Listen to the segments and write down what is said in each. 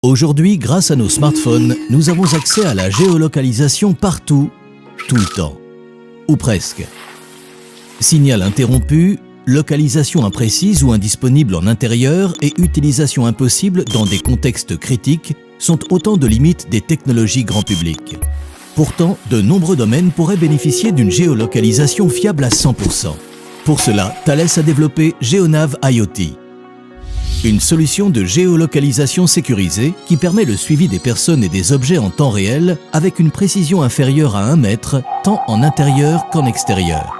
Aujourd'hui, grâce à nos smartphones, nous avons accès à la géolocalisation partout, tout le temps. Ou presque. Signal interrompu, localisation imprécise ou indisponible en intérieur et utilisation impossible dans des contextes critiques sont autant de limites des technologies grand public. Pourtant, de nombreux domaines pourraient bénéficier d'une géolocalisation fiable à 100%. Pour cela, Thales a développé GeoNav IoT. Une solution de géolocalisation sécurisée qui permet le suivi des personnes et des objets en temps réel avec une précision inférieure à 1 mètre, tant en intérieur qu'en extérieur.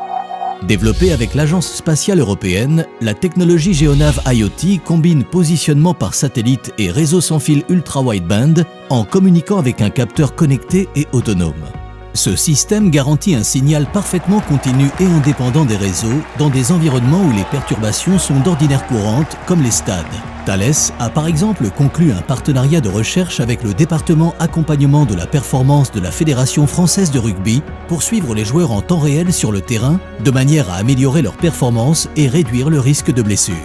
Développée avec l'Agence spatiale européenne, la technologie GeoNav IoT combine positionnement par satellite et réseau sans fil ultra-wideband en communiquant avec un capteur connecté et autonome. Ce système garantit un signal parfaitement continu et indépendant des réseaux dans des environnements où les perturbations sont d'ordinaire courantes, comme les stades. Thales a par exemple conclu un partenariat de recherche avec le département accompagnement de la performance de la Fédération française de rugby pour suivre les joueurs en temps réel sur le terrain, de manière à améliorer leur performance et réduire le risque de blessure.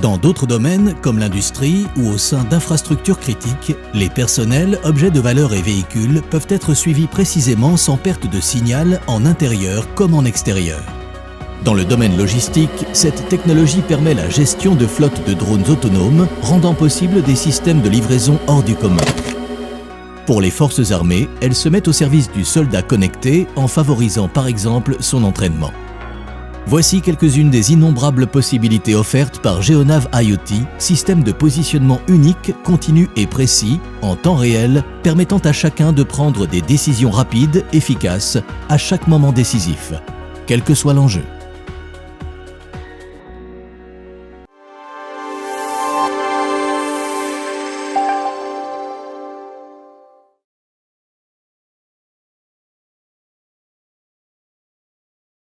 Dans d'autres domaines, comme l'industrie ou au sein d'infrastructures critiques, les personnels, objets de valeur et véhicules peuvent être suivis précisément sans perte de signal en intérieur comme en extérieur. Dans le domaine logistique, cette technologie permet la gestion de flottes de drones autonomes, rendant possible des systèmes de livraison hors du commun. Pour les forces armées, elle se met au service du soldat connecté en favorisant par exemple son entraînement. Voici quelques-unes des innombrables possibilités offertes par GeoNav IoT, système de positionnement unique, continu et précis, en temps réel, permettant à chacun de prendre des décisions rapides, efficaces, à chaque moment décisif, quel que soit l'enjeu.